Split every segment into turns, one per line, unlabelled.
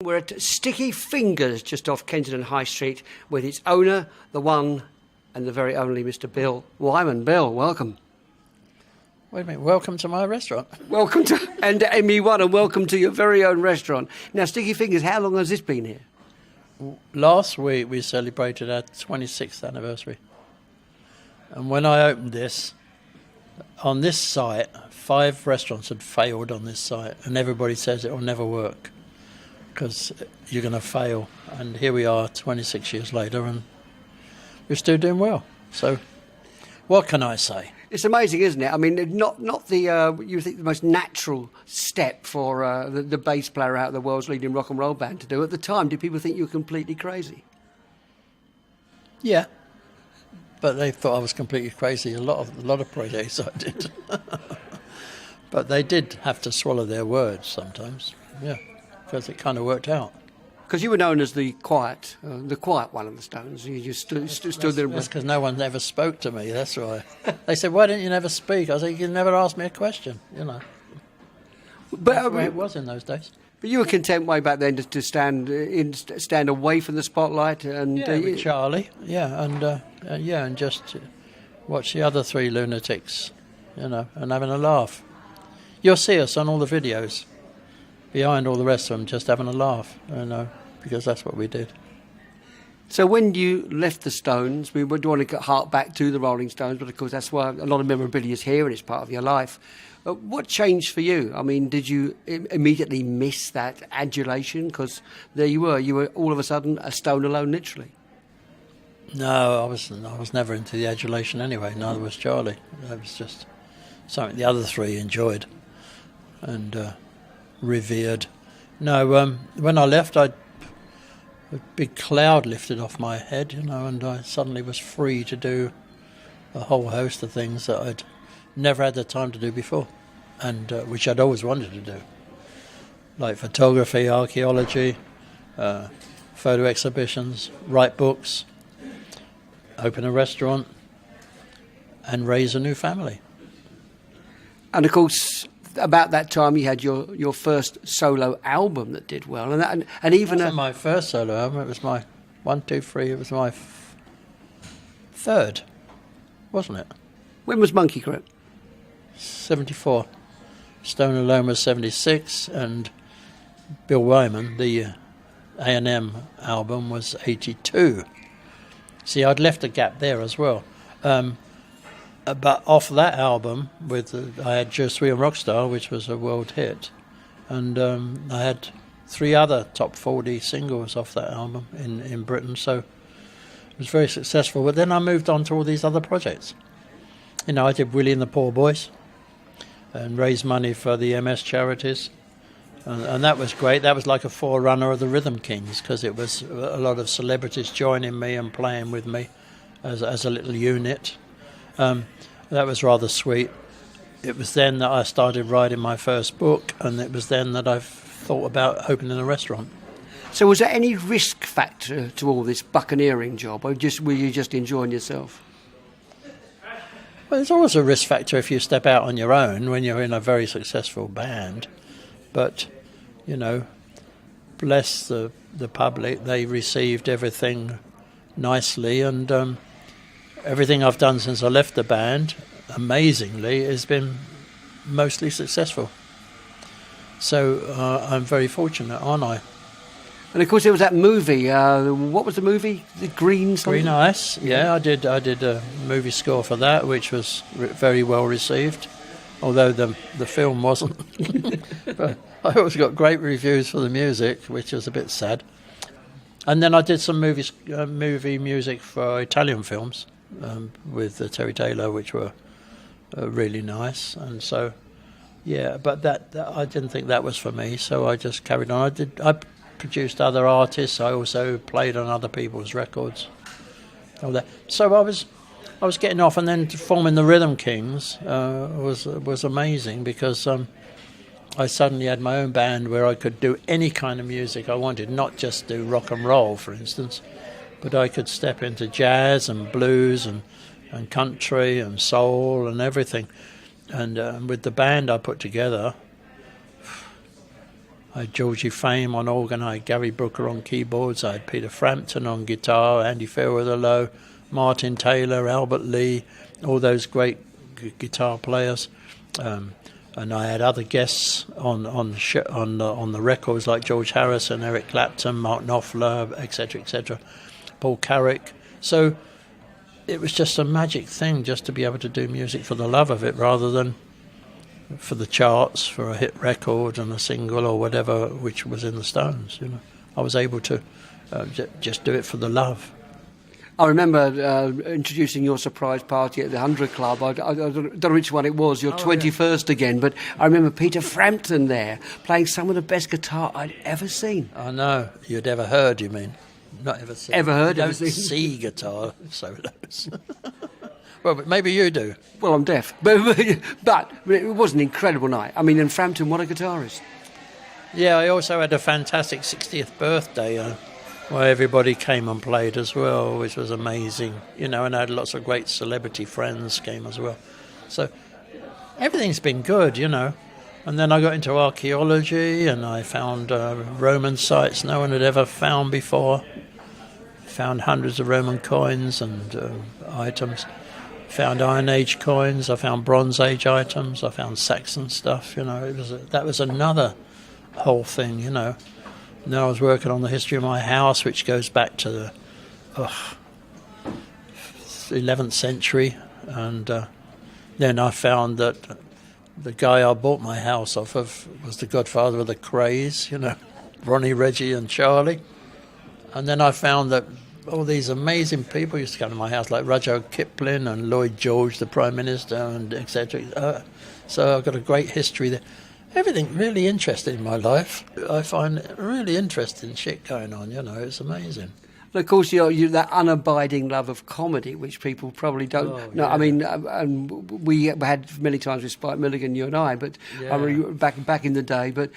We're at Sticky Fingers, just off Kensington High Street, with its owner, the one and the very only Mr. Bill Wyman. Bill, welcome.
Wait a minute, welcome to my restaurant.
Welcome to ME1 and welcome to your very own restaurant. Now, Sticky Fingers, how long has this been here?
Last week we celebrated our 26th anniversary. And when I opened this, on this site, 5 restaurants had failed on this site, and everybody says it will never work because you're going to fail. And here we are 26 years later and we're still doing well. So what can I say?
It's amazing, isn't it? I mean, not the you think the most natural step for the bass player out of the world's leading rock and roll band to do. At the time, did people think you were completely crazy?
Yeah, but they thought I was completely crazy. A lot of projects I did, but they did have to swallow their words sometimes. Yeah, because it kind of worked out.
Because you were known as the quiet one of the Stones. You just stood there.
That's because no one ever spoke to me. That's why. They said, "Why didn't you never speak?" I said, "You never asked me a question." You know. But that's the way it was in those days.
But you were content way back then to stand away from the spotlight and
with Charlie, and just watch the other 3 lunatics, you know, and having a laugh. You'll see us on all the videos, behind all the rest of them, just having a laugh, you know, because that's what we did.
So when you left the Stones, we would want to hark back to the Rolling Stones, but of course that's why a lot of memorabilia is here and it's part of your life. What changed for you? I mean, did you immediately miss that adulation? Because there you were all of a sudden a stone alone, literally.
No, I was never into the adulation anyway. Neither was Charlie. That was just something the other 3 enjoyed and revered. No, when I left, a big cloud lifted off my head, you know, and I suddenly was free to do a whole host of things that I'd never had the time to do before, and which I'd always wanted to do, like photography, archaeology, photo exhibitions, write books, open a restaurant, and raise a new family.
And of course, about that time, you had your first solo album that did well, and even
it wasn't my first solo album. It was my 1, 2, 3. It was my third, wasn't it?
When was Monkey Grip?
74. Stone Alone was 76, and Bill Wyman, the A&M album, was 82. See, I'd left a gap there as well. But off that album, I had Je suis un rockstar, which was a world hit, and I had 3 other top 40 singles off that album in Britain, so it was very successful. But then I moved on to all these other projects. You know, I did Willie and the Poor Boys and raised money for the MS charities, and that was great. That was like a forerunner of the Rhythm Kings, because it was a lot of celebrities joining me and playing with me as a little unit. That was rather sweet. It was then that I started writing my first book, and it was then that I thought about opening a restaurant.
So was there any risk factor to all this buccaneering job, or were you just enjoying yourself?
Well, there's always a risk factor if you step out on your own when you're in a very successful band. But, you know, bless the public, they received everything nicely, and everything I've done since I left the band, amazingly, has been mostly successful. So I'm very fortunate, aren't I?
And of course, there was that movie. What was the movie? The Green something?
Green Ice. Yeah, I did a movie score for that, which was very well received. Although the film wasn't. But I always got great reviews for the music, which was a bit sad. And then I did some movie music for Italian films with Terry Taylor, which were really nice. And so, yeah, but that I didn't think that was for me, so I just carried on. I produced other artists. I also played on other people's records. All that. So I was getting off, and then forming the Rhythm Kings was amazing, because I suddenly had my own band where I could do any kind of music I wanted, not just do rock and roll, for instance, but I could step into jazz and blues and country and soul and everything. And with the band I put together, I had Georgie Fame on organ, I had Gary Brooker on keyboards, I had Peter Frampton on guitar, Andy Fairweather-Low, Martin Taylor, Albert Lee, all those great guitar players. And I had other guests on the records like George Harrison, Eric Clapton, Mark Knopfler, etc., Paul Carrick. So it was just a magic thing just to be able to do music for the love of it rather than for the charts, for a hit record and a single or whatever, which was in the Stones. I was able to just do it for the love.
I remember introducing your surprise party at the 100 Club. I don't know which one it was, your 21st again, but I remember Peter Frampton there playing some of the best guitar I'd ever seen.
I know. You'd ever heard, you mean? Not ever seen.
Ever heard?
You don't see guitar solos. Well, but maybe you do.
Well, I'm deaf. But it was an incredible night. I mean, and Frampton, what a guitarist.
Yeah, I also had a fantastic 60th birthday where everybody came and played as well, which was amazing. And I had lots of great celebrity friends came as well. So everything's been good, And then I got into archaeology and I found Roman sites no one had ever found before. Found hundreds of Roman coins and items. Found Iron Age coins. I found Bronze Age items. I found Saxon stuff. That was another whole thing. Then I was working on the history of my house, which goes back to the 11th century, and then I found that the guy I bought my house off of was the godfather of the Crays. Ronnie, Reggie, and Charlie. And then I found that all these amazing people used to come to my house, like Rudyard Kipling and Lloyd George, the Prime Minister, and etc. So I've got a great history there. Everything really interesting in my life. I find really interesting shit going on, it's amazing.
And of course, you that unabiding love of comedy, which people probably don't know. Yeah. I mean, and we had many times with Spike Milligan, you and I, but I mean, back in the day. But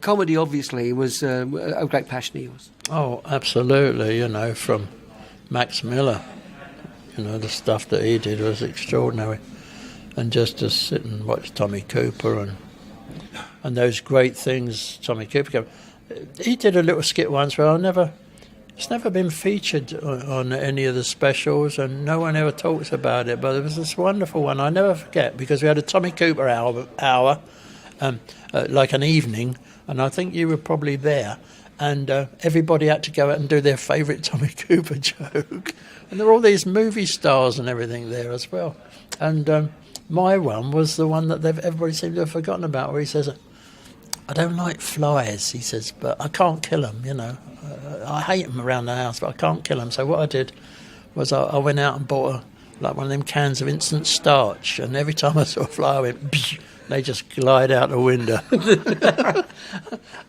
comedy, obviously, was a great passion of yours.
Oh, absolutely. From Max Miller, the stuff that he did was extraordinary. And just to sit and watch Tommy Cooper and those great things Tommy Cooper he did a little skit once where it's never been featured on any of the specials and no one ever talks about it, but it was this wonderful one I never forget because we had a Tommy Cooper hour like an evening, and I think you were probably there, and everybody had to go out and do their favourite Tommy Cooper joke, and there were all these movie stars and everything there as well, and my one was the one that everybody seemed to have forgotten about, where he says, I don't like flies, he says, but I can't kill them, I hate them around the house, but I can't kill them. So what I did was I went out and bought one of them cans of instant starch, and every time I saw a fly, I went, psh, they just glide out the window.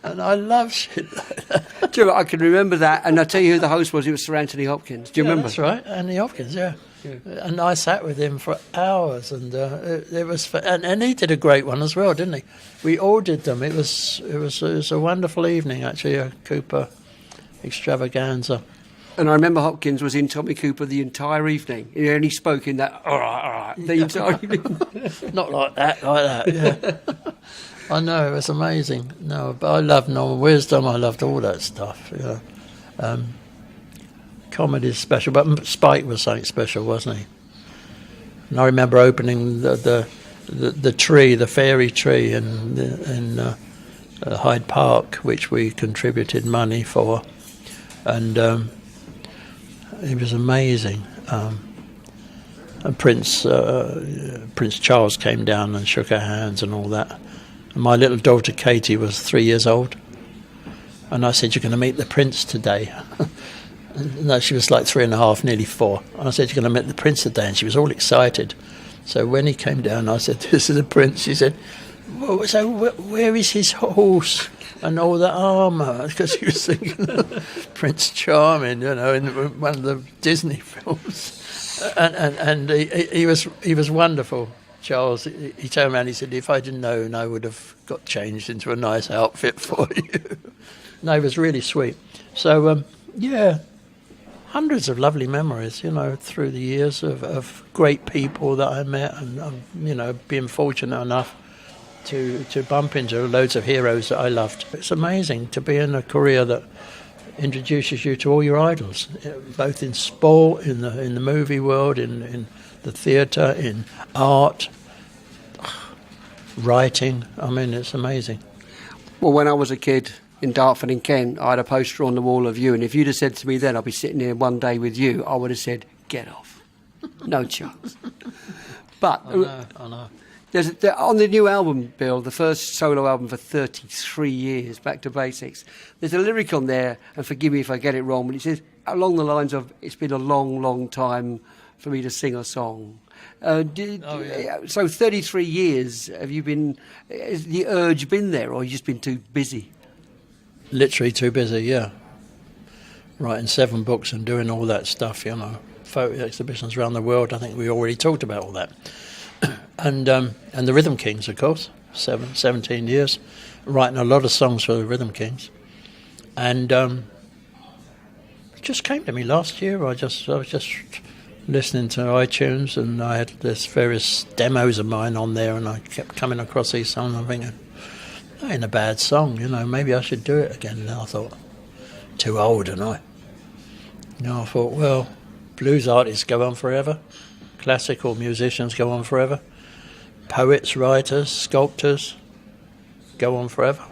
And I love shit like that.
Do you know, I can remember that, and I'll tell you who the host was. It was Sir Anthony Hopkins. Do you remember?
That's right, Anthony Hopkins, yeah. And I sat with him for hours, and it was, and he did a great one as well, didn't he? We all did them. It was a wonderful evening, actually, a Cooper extravaganza.
And I remember Hopkins was in Tommy Cooper the entire evening. He only spoke in that, all right, the entire evening.
Not like that, yeah. I know, it was amazing. No, but I loved Norman Wisdom, I loved all that stuff, Comedy's special, but Spike was something special, wasn't he? And I remember opening the tree, the fairy tree in Hyde Park, which we contributed money for, and it was amazing. And Prince Charles came down and shook our hands and all that. And my little daughter Katie was 3 years old, and I said, "You're going to meet the Prince today." No, she was like 3.5, nearly 4. And I said, "You're going to meet the Prince today," and she was all excited. So when he came down, I said, "This is the Prince." She said, "Well, so where is his horse and all the armour?" Because he was thinking of Prince Charming, in one of the Disney films. And he was wonderful, Charles. He turned around and he said, "If I didn't know, I would have got changed into a nice outfit for you." No, he was really sweet. So, hundreds of lovely memories, through the years of great people that I met, and being fortunate enough to bump into loads of heroes that I loved. It's amazing to be in a career that introduces you to all your idols, both in sport, in the movie world, in the theatre, in art, writing. I mean, it's amazing.
Well, when I was a kid in Dartford in Kent, I had a poster on the wall of you, and if you'd have said to me then I'll be sitting here one day with you, I would have said, get off. No chance. But
I know.
On the new album, Bill, the first solo album for 33 years, Back to Basics, there's a lyric on there, and forgive me if I get it wrong, but it says along the lines of, it's been a long, long time for me to sing a song. So 33 years, have you been, has the urge been there, or have you just been too busy?
Literally too busy, yeah. Writing 7 books and doing all that stuff, photo exhibitions around the world. I think we already talked about all that. And the Rhythm Kings, of course, 17 years, writing a lot of songs for the Rhythm Kings. And it just came to me last year. I was just listening to iTunes, and I had this various demos of mine on there, and I kept coming across these songs. I'm thinking, that ain't a bad song, maybe I should do it again. And I thought, too old, and I thought, well, blues artists go on forever, classical musicians go on forever, poets, writers, sculptors go on forever.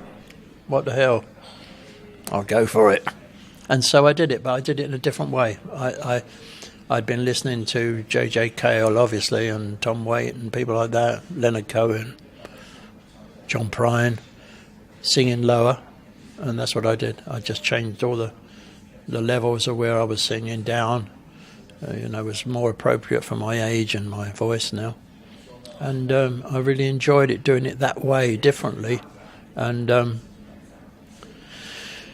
What the hell? I'll go for it. And so I did it, but I did it in a different way. I'd been listening to J.J. Cale, obviously, and Tom Waite and people like that, Leonard Cohen, John Prine, singing lower, and that's what I did. I just changed all the levels of where I was singing down. It was more appropriate for my age and my voice now. And I really enjoyed it, doing it that way, differently. And it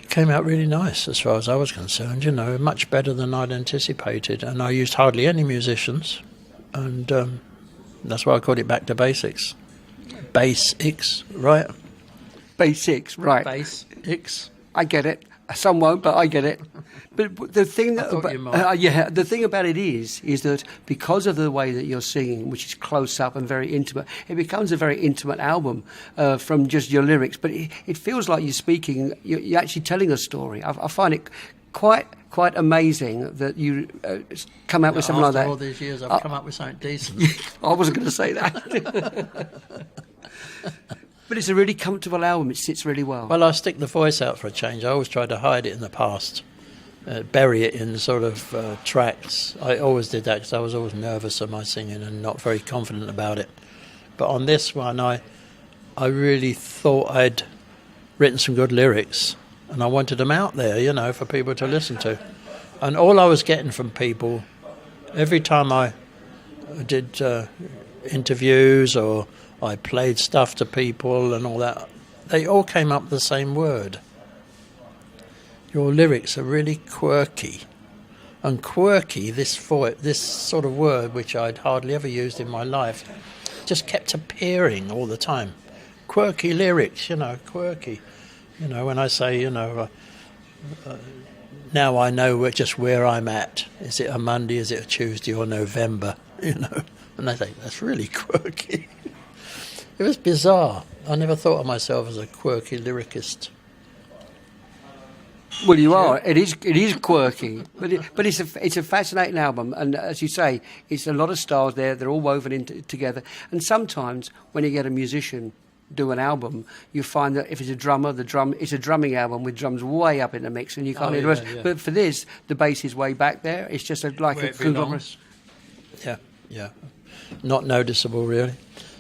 came out really nice as far as I was concerned, much better than I'd anticipated. And I used hardly any musicians. And that's why I called it Back to Basics. Basics, right?
Basics, right.
Basics.
I get it. Some won't, but I get it. But the thing that the thing about it is that because of the way that you're singing, which is close up and very intimate, it becomes a very intimate album from just your lyrics. But it feels like you're speaking, you're actually telling a story. I find it quite amazing that you come out with something like that.
After all these years, I've come up with something decent.
I wasn't going to say that. But it's a really comfortable album. It sits really well.
Well, I stick the voice out for a change. I always tried to hide it in the past, bury it in sort of tracks. I always did that because I was always nervous of my singing and not very confident about it. But on this one, I really thought I'd written some good lyrics, and I wanted them out there, for people to listen to. And all I was getting from people, every time I did interviews or I played stuff to people and all that, they all came up with the same word. Your lyrics are really quirky. And quirky, this sort of word, which I'd hardly ever used in my life, just kept appearing all the time. Quirky lyrics, quirky. When I say, now I know just where I'm at. Is it a Monday, is it a Tuesday or November, And I think, that's really quirky. It was bizarre. I never thought of myself as a quirky lyricist.
Well, you are. It is quirky, but it's a fascinating album, and as you say, it's a lot of styles there. They're all woven together. And sometimes when you get a musician do an album, you find that if it's a drummer, it's a drumming album with drums way up in the mix, and you can't hear the rest. Yeah. But for this, the bass is way back there. It's just like a conglomerate.
Yeah, not noticeable really.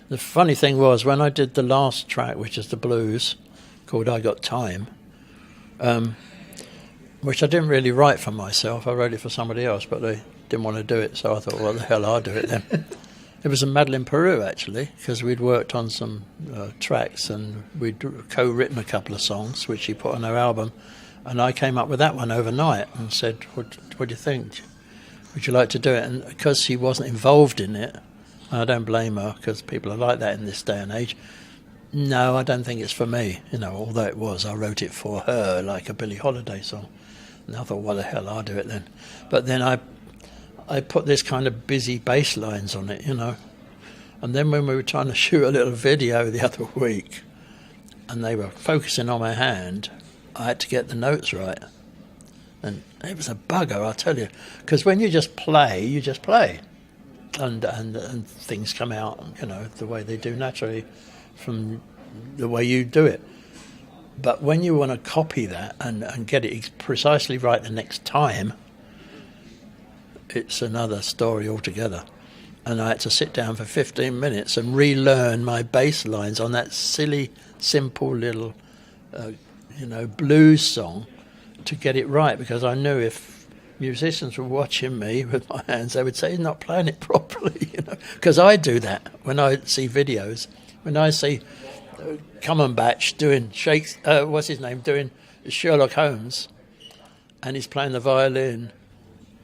The funny thing was, when I did the last track, which is the blues, called I Got Time, which I didn't really write for myself. I wrote it for somebody else, but they didn't want to do it, so I thought, well, the hell, I'll do it then. It was in Madeleine Peru, actually, because we'd worked on some tracks and we'd co-written a couple of songs, which she put on her album, and I came up with that one overnight and said, what do you think? Would you like to do it? And because she wasn't involved in it, I don't blame her, because people are like that in this day and age. No, I don't think it's for me. Although it was, I wrote it for her, like a Billie Holiday song. And I thought, what the hell, I'll do it then. But then I put this kind of busy bass lines on it, And then when we were trying to shoot a little video the other week, and they were focusing on my hand, I had to get the notes right. And it was a bugger, I tell you. Because when you just play, you just play. And things come out, the way they do naturally from the way you do it. But when you want to copy that and get it precisely right the next time, it's another story altogether. And I had to sit down for 15 minutes and relearn my bass lines on that silly, simple little, blues song to get it right, because I knew if musicians were watching me with my hands, they would say, he's not playing it properly, Because I do that when I see videos. When I see Cumberbatch doing doing Sherlock Holmes, and he's playing the violin,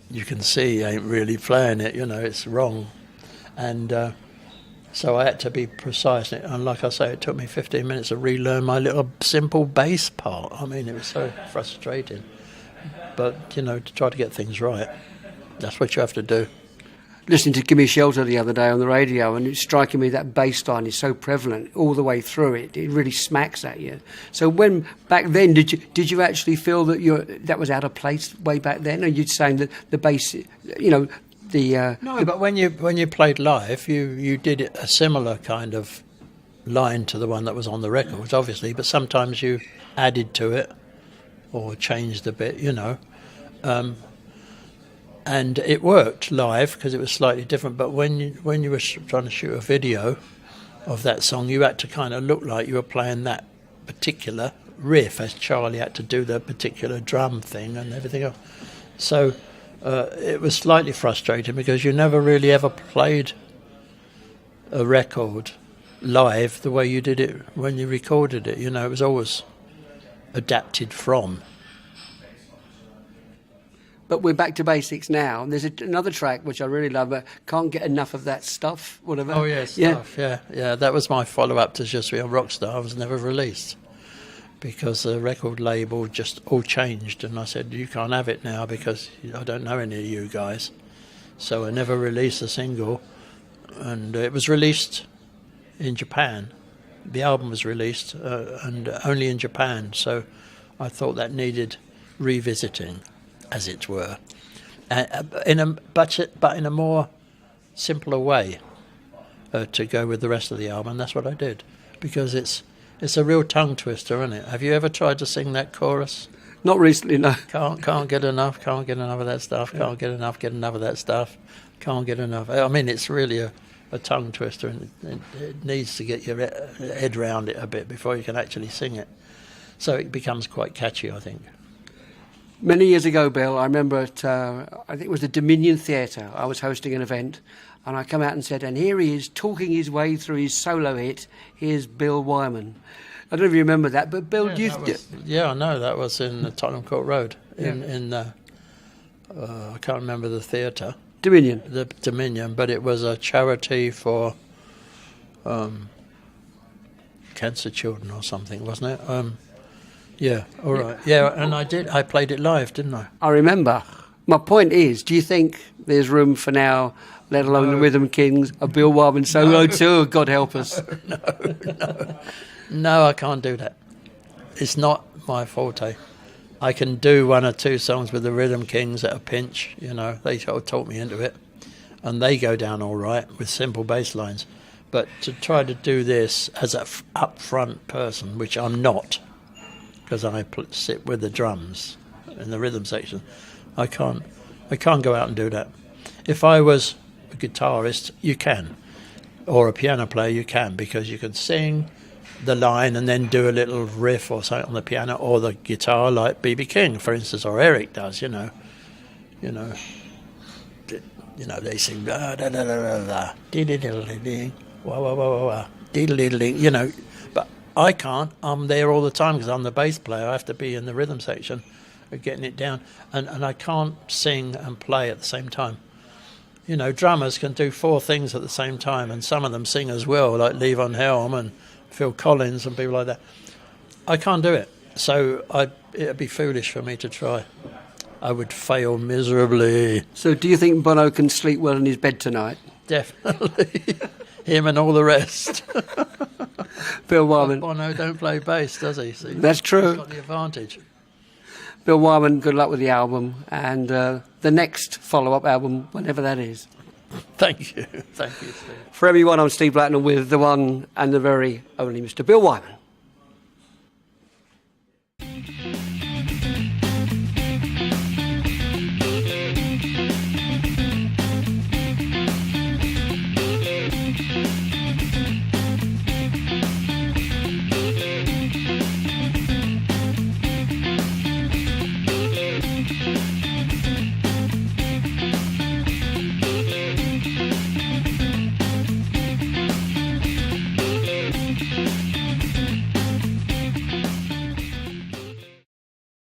you can see he ain't really playing it, it's wrong. And so I had to be precise. And like I say, it took me 15 minutes to relearn my little simple bass part. I mean, it was so frustrating. But, to try to get things right, that's what you have to do.
Listening to Gimme Shelter the other day on the radio, and it's striking me that bass line is so prevalent all the way through it. It really smacks at you. So when back then, did you actually feel that that was out of place way back then? Or are you saying that the bass,
No, but when you played live, you did a similar kind of line to the one that was on the records, obviously, but sometimes you added to it or changed a bit, and it worked live because it was slightly different. But when you were trying to shoot a video of that song, you had to kind of look like you were playing that particular riff, as Charlie had to do the particular drum thing and everything else. So it was slightly frustrating because you never really ever played a record live the way you did it when you recorded it. It was always adapted from.
But we're back to basics now. There's another track which I really love, but Can't Get Enough of That Stuff, whatever.
Oh, yes, Stuff, yeah. That was my follow-up to Je Suis un Rockstar. I was never released because the record label just all changed, and I said, you can't have it now because I don't know any of you guys. So I never released a single, and it was released in Japan. The album was released, and only in Japan, so I thought that needed revisiting, as it were, but in a more simpler way to go with the rest of the album. That's what I did, because it's a real tongue twister, isn't it? Have you ever tried to sing that chorus?
Not recently, no.
Can't get enough of that stuff. Can't get enough of that stuff. Can't get enough. I mean, it's really a tongue twister, and it needs to get your head round it a bit before you can actually sing it. So it becomes quite catchy, I think.
Many years ago, Bill, I remember at, I think it was the Dominion Theatre, I was hosting an event, and I come out and said, and here he is, talking his way through his solo hit, here's Bill Wyman. I don't know if you remember that, but Bill, I
know, that was in Tottenham Court Road, in I can't remember the theatre.
Dominion.
The Dominion, but it was a charity for cancer children or something, wasn't it? Yeah, all right. Yeah, and I played it live, didn't I?
I remember. My point is, do you think there's room for now, let alone the Rhythm Kings, a Bill Wyman solo too? God help us.
No, I can't do that. It's not my forte. I can do one or two songs with the Rhythm Kings at a pinch, they sort of taught me into it. And they go down all right with simple bass lines. But to try to do this as a up-front person, which I'm not, because I sit with the drums in the rhythm section, I can't go out and do that. If I was a guitarist, you can, or a piano player, you can, because you can sing the line and then do a little riff or something on the piano or the guitar, like B.B. King, for instance, or Eric does. They sing da da da da da dee dee dee dee wah wah wah wah wah dee dee dee. But I can't. I'm there all the time because I'm the bass player. I have to be in the rhythm section, getting it down, and I can't sing and play at the same time. Drummers can do four things at the same time, and some of them sing as well, like Levon Helm and Phil Collins and people like that. I can't do it, so it'd be foolish for me to try. I would fail miserably.
So do you think Bono can sleep well in his bed tonight?
Definitely. him and all the rest.
Bill Wyman.
Bono don't play bass, does he? See?
That's true.
He's got the advantage.
Bill Wyman, good luck with the album and the next follow-up album, whenever that is.
Thank you. Thank you, Steve.
For ME1, I'm Steve Blacknell with the one and the very only Mr. Bill Wyman.